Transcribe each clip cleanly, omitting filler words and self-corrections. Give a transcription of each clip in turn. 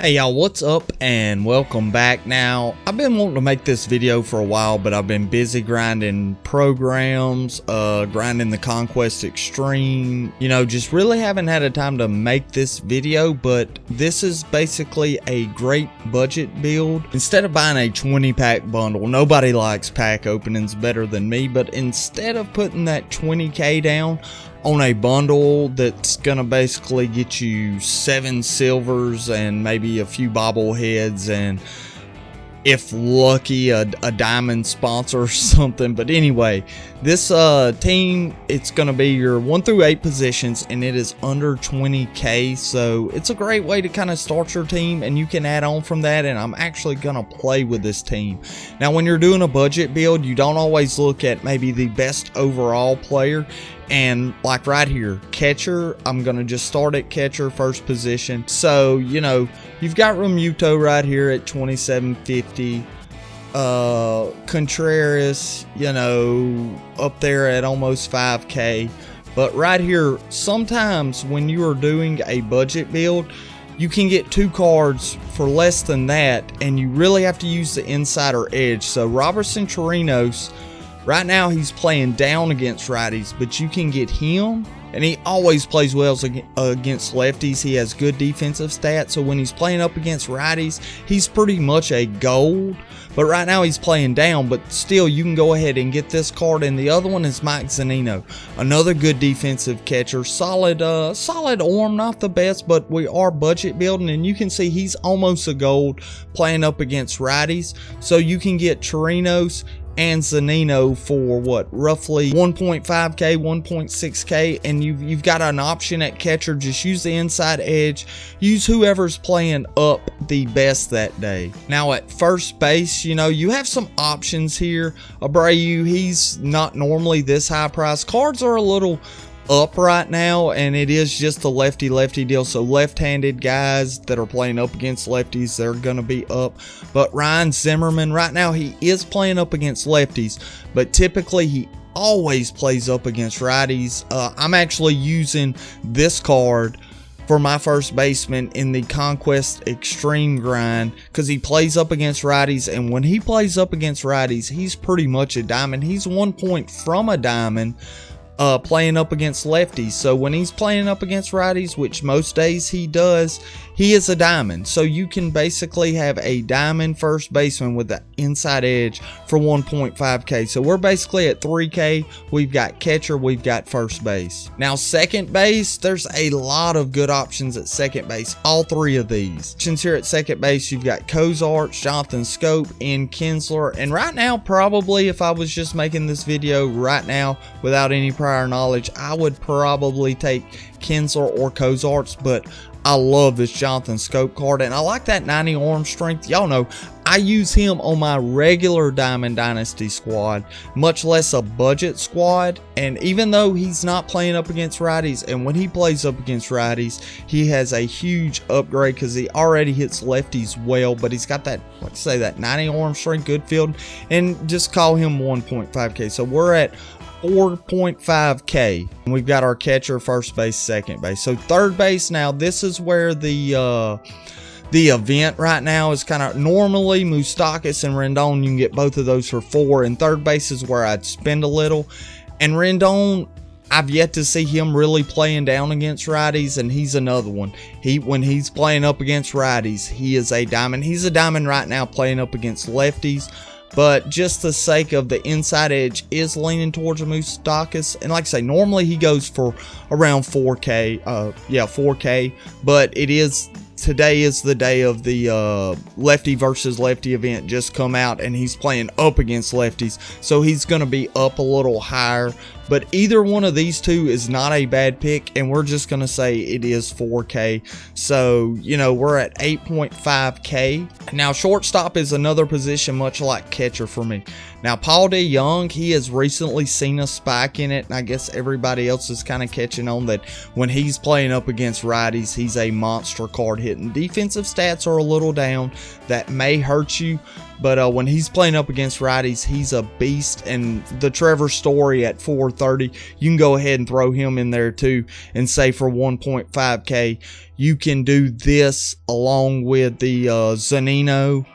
Hey y'all, what's up and welcome back. Now, I've been wanting to make this video for a while, but I've been busy grinding programs, grinding the Conquest Extreme, just really haven't had a time to make this video. But this is basically a great budget build. Instead of buying a 20 pack bundle, nobody likes pack openings better than me, but instead of putting that 20k down on a bundle that's gonna basically get you 7 silvers and maybe a few bobbleheads and, if lucky, a diamond sponsor or something. But anyway, this team, it's gonna be your 1 through 8 positions, and it is under 20k, so it's a great way to kind of start your team, and you can add on from that. And I'm actually gonna play with this team. Now, when you're doing a budget build, you don't always look at maybe the best overall player. And like right here, catcher, I'm gonna just start at catcher, first position. So you've got Remuto right here at 2750. Contreras, up there at almost 5k. But right here, sometimes when you are doing a budget build, you can get 2 cards for less than that, and you really have to use the insider edge. So Robertson Chirinos, right now he's playing down against righties, but you can get him, and he always plays well against lefties. He has good defensive stats, so when he's playing up against righties, he's pretty much a gold. But right now he's playing down, but still you can go ahead and get this card. And the other one is Mike Zunino, another good defensive catcher. Solid arm, not the best, but we are budget building, and you can see he's almost a gold playing up against righties. So you can get Chirinos and Zunino for what, roughly 1.5k, 1.6k, and you've got an option at catcher. Just use the inside edge, use whoever's playing up the best that day. Now at first base, you have some options here. Abreu, he's not normally this high price. Cards are a little up right now, and it is just a lefty deal, so left-handed guys that are playing up against lefties, they're gonna be up. But Ryan Zimmerman, right now he is playing up against lefties, but typically he always plays up against righties. I'm actually using this card for my first baseman in the Conquest Extreme grind because he plays up against righties, and when he plays up against righties, he's pretty much a diamond. He's 1 point from a diamond playing up against lefties. So when he's playing up against righties, which most days he does, he is a diamond. So you can basically have a diamond first baseman with the inside edge for 1.5k. So we're basically at 3k. We've got catcher, we've got first base. Now second base, there's a lot of good options at second base. All 3 of these options here at second base, you've got Cozarts, Jonathan Scope, and Kinsler. And right now, probably if I was just making this video right now without any prior knowledge, I would probably take Kinsler or Cozarts, but I love this Jonathan Scope card, and I like that 90 arm strength. Y'all know I use him on my regular Diamond Dynasty squad, much less a budget squad. And even though he's not playing up against righties, and when he plays up against righties, he has a huge upgrade because he already hits lefties well, but he's got that, like I say, that 90 arm strength, good field, and just call him 1.5k. So we're at 4.5k. and we've got our catcher, first base, second base. So third base, now this is where the event right now is kind of, normally Moustakas and Rendon, you can get both of those for 4, and third base is where I'd spend a little. And Rendon, I've yet to see him really playing down against righties, and he's another one. When he's playing up against righties, he is a diamond. He's a diamond right now playing up against lefties. But just the sake of the inside edge is leaning towards a Moustakas. And like I say, normally he goes for around 4k. 4k. But today is the day of the lefty versus lefty event just come out, and he's playing up against lefties. So he's going to be up a little higher. But either one of these 2 is not a bad pick, and we're just going to say it is 4k. So, we're at 8.5k. Now, shortstop is another position much like catcher for me. Now, Paul DeJong, he has recently seen a spike in it, and I guess everybody else is kind of catching on that when he's playing up against righties, he's a monster card hitting. Defensive stats are a little down. That may hurt you, But when he's playing up against righties, he's a beast. And the Trevor Story at 430, you can go ahead and throw him in there too, and say for 1.5K, you can do this along with the Zanino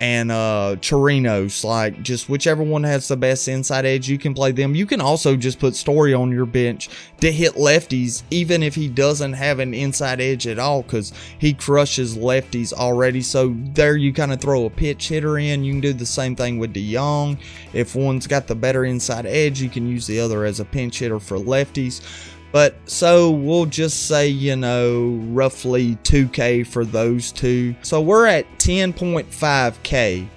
and Chirinos. Like, just whichever one has the best inside edge, you can play them. You can also just put Story on your bench to hit lefties, even if he doesn't have an inside edge at all, because he crushes lefties already. So there you kind of throw a pitch hitter in. You can do the same thing with DeYoung. If one's got the better inside edge, you can use the other as a pinch hitter for lefties. But so we'll just say, you know, roughly 2K for those two. So we're at 10.5K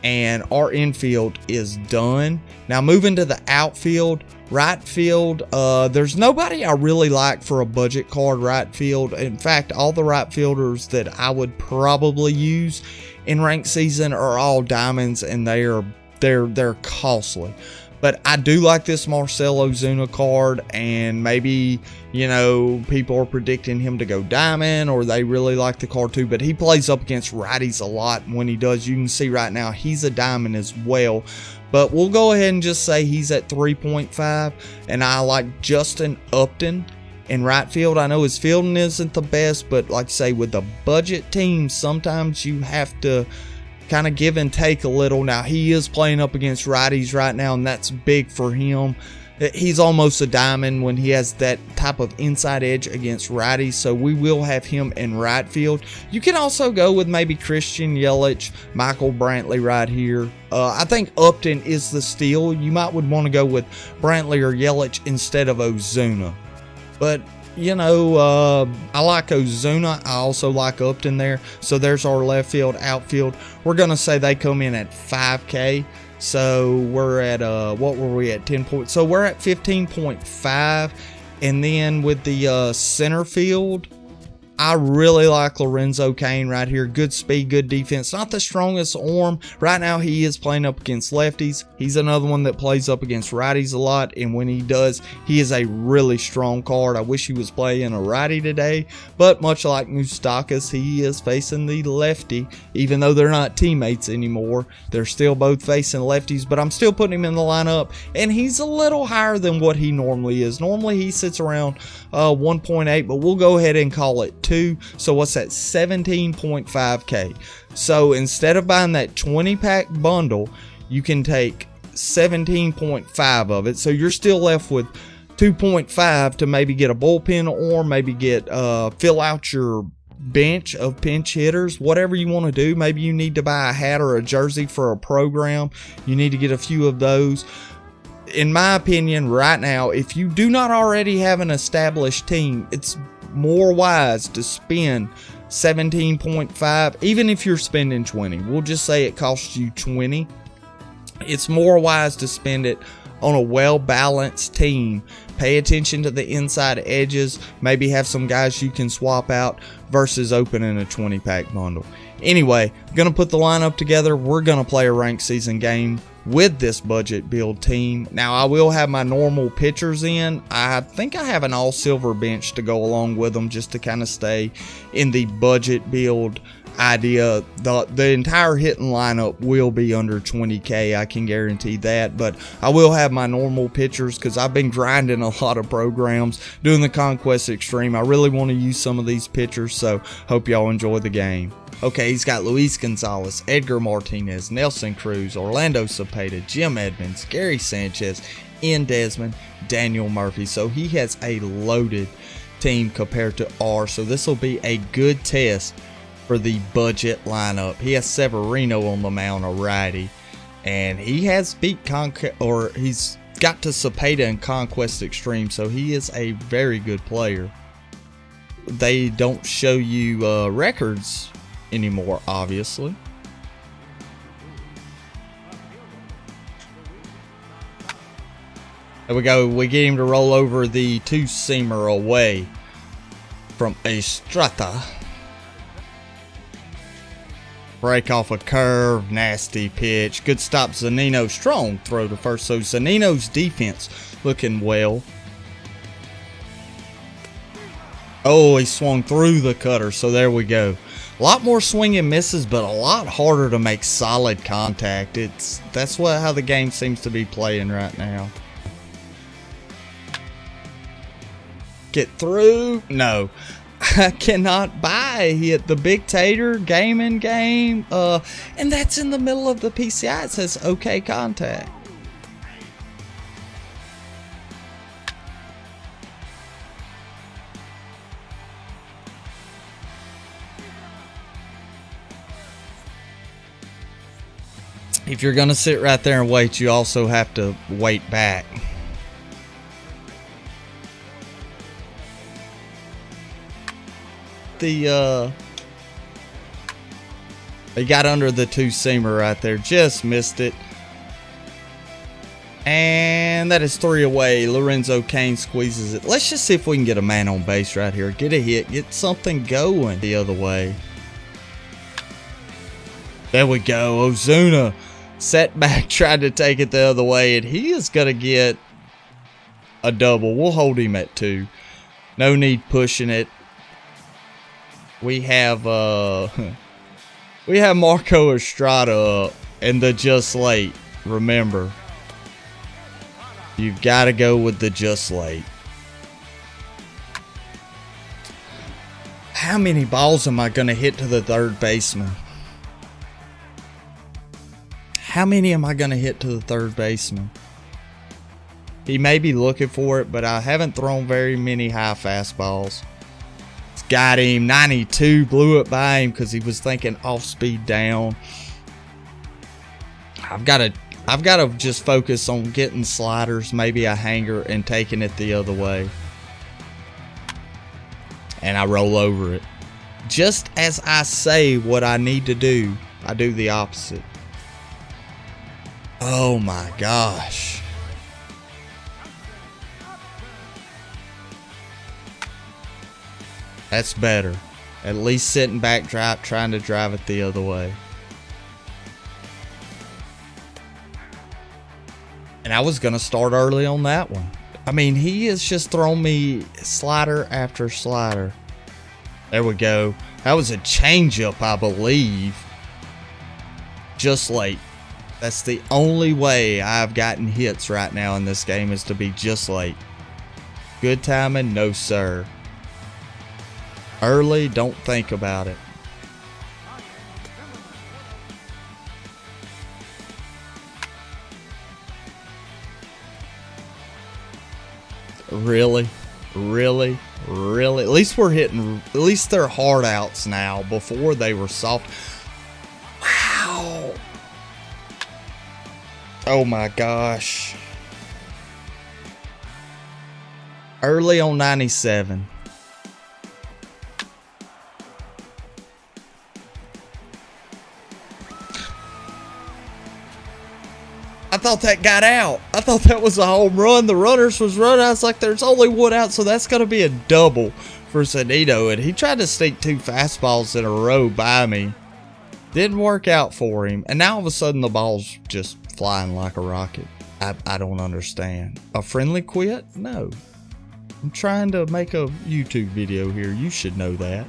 and our infield is done. Now moving to the outfield, right field, there's nobody I really like for a budget card right field. In fact, all the right fielders that I would probably use in ranked season are all diamonds, and they're costly. But I do like this Marcell Ozuna card, and maybe, you know, people are predicting him to go diamond, or they really like the card too. But he plays up against righties a lot, and when he does, you can see right now he's a diamond as well. But we'll go ahead and just say he's at 3.5, and I like Justin Upton in right field. I know his fielding isn't the best, but like I say, with the budget team, sometimes you have to kind of give and take a little. Now he is playing up against righties right now, and that's big for him. He's almost a diamond when he has that type of inside edge against righties, so we will have him in right field. You can also go with maybe Christian Yelich, Michael Brantley right here. I think Upton is the steal. You might would want to go with Brantley or Yelich instead of Ozuna, but you know, I like Ozuna. I also like Upton there. So there's our left field, outfield. We're going to say they come in at 5K. So we're at, what were we at? 10 points. So we're at 15.5. And then with the center field, I really like Lorenzo Cain right here. Good speed, good defense. Not the strongest arm. Right now he is playing up against lefties. He's another one that plays up against righties a lot. And when he does, he is a really strong card. I wish he was playing a righty today. But much like Moustakas, he is facing the lefty. Even though they're not teammates anymore, they're still both facing lefties. But I'm still putting him in the lineup. And he's a little higher than what he normally is. Normally he sits around 1.8. But we'll go ahead and call it 2. So what's that? 17.5K. So instead of buying that 20-pack bundle, you can take 17.5 of it. So you're still left with 2.5 to maybe get a bullpen, or maybe get fill out your bench of pinch hitters, whatever you want to do. Maybe you need to buy a hat or a jersey for a program. You need to get a few of those. In my opinion, right now, if you do not already have an established team, it's more wise to spend 17.5, even if you're spending 20. We'll just say it costs you 20. It's more wise to spend it on a well-balanced team. Pay attention to the inside edges. Maybe have some guys you can swap out versus opening a 20-pack bundle. Anyway, I'm going to put the lineup together. We're going to play a ranked season game with this budget build team. Now, I will have my normal pitchers in. I think I have an all-silver bench to go along with them, just to kind of stay in the budget build idea. The entire hitting lineup will be under 20K, I can guarantee that. But I will have my normal pitchers, because I've been grinding a lot of programs doing the Conquest Extreme. I really want to use some of these pitchers, so hope y'all enjoy the game. Okay, he's got Luis Gonzalez, Edgar Martinez, Nelson Cruz, Orlando Cepeda, Jim Edmonds, Gary Sanchez, Ian Desmond, Daniel Murphy. So he has a loaded team compared to ours. So this will be a good test for the budget lineup. He has Severino on the mound, a righty, and he has beat he's got to Cepeda in Conquest Extreme. So he is a very good player. They don't show you records anymore, obviously. There we go. We get him to roll over the two-seamer away from Estrada. Break off a curve. Nasty pitch. Good stop, Zanino. Strong throw to first. So Zanino's defense looking well. Oh, he swung through the cutter. So there we go. A lot more swing and misses, but a lot harder to make solid contact. That's how the game seems to be playing right now. Get through? No. I cannot buy a hit. The Big Tater gaming game, and that's in the middle of the PCI. It says okay contact. If you're gonna sit right there and wait, you also have to wait back. He got under the two-seamer right there, just missed it, and that is 3 away. Lorenzo Cain squeezes it. Let's just see if we can get a man on base right here, get a hit, get something going the other way. There we go. Ozuna set back, tried to take it the other way, and he is gonna get a double. We'll hold him at 2. No need pushing it. We have Marco Estrada up and the just late. Remember, you've got to go with the just late. How many balls am I going to hit to the third baseman? How many am I going to hit to the third baseman? He may be looking for it, but I haven't thrown very many high fastballs. Got him. 92, blew it by him because he was thinking off speed down. I've got to just focus on getting sliders, maybe a hanger, and taking it the other way. And I roll over it. Just as I say what I need to do, I do the opposite. Oh my gosh. That's better. At least sitting back, trying to drive it the other way. And I was going to start early on that one. I mean, he has just thrown me slider after slider. There we go. That was a changeup, I believe. Just late. That's the only way I've gotten hits right now in this game, is to be just late. Good timing? No, sir. Early, don't think about it. Really? Really? Really? At least we're hitting, at least they're hard outs now. Before they were soft. Wow. Oh my gosh. Early on 97. I thought that got out. I thought that was a home run. The runners was running. I was like, there's only one out, so that's going to be a double for Zunino. And he tried to sneak 2 fastballs in a row by me. Didn't work out for him. And now all of a sudden the ball's just flying like a rocket. I don't understand. A friendly quit? No. I'm trying to make a YouTube video here. You should know that.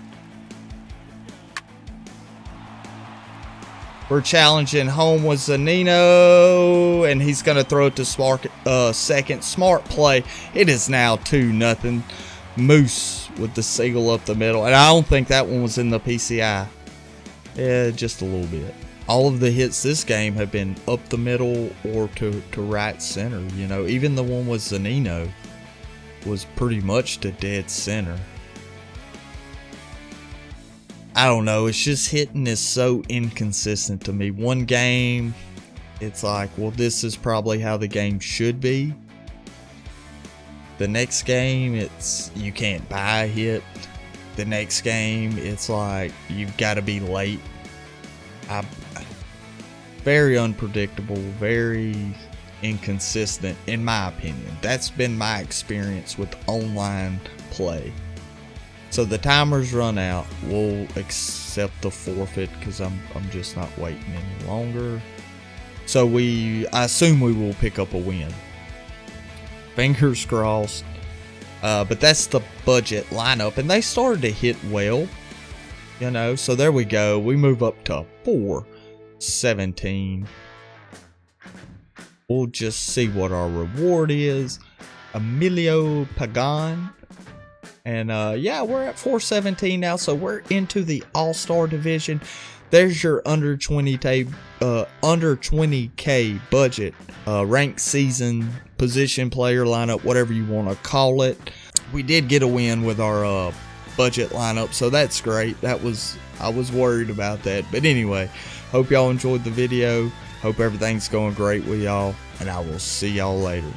We're challenging home with Zunino, and he's going to throw it to second. Smart play. It is now 2-0. Moose with the single up the middle. And I don't think that one was in the PCI. Yeah, just a little bit. All of the hits this game have been up the middle or to right center. You know, even the one with Zunino was pretty much to dead center. I don't know, it's just hitting is so inconsistent to me. One game, it's like, well, this is probably how the game should be. The next game, it's you can't buy a hit. The next game, it's like you've got to be late. Very unpredictable, very inconsistent, in my opinion. That's been my experience with online play. So the timer's run out. We'll accept the forfeit because I'm just not waiting any longer. So I assume we will pick up a win. Fingers crossed. But that's the budget lineup, and they started to hit well. You know, so there we go. We move up to 417. We'll just see what our reward is. Emilio Pagan. And yeah, we're at 417 now, so we're into the All-Star division. There's your under 20K budget, ranked season, position, player lineup, whatever you want to call it. We did get a win with our budget lineup, so that's great. I was worried about that, but anyway, hope y'all enjoyed the video. Hope everything's going great with y'all, and I will see y'all later.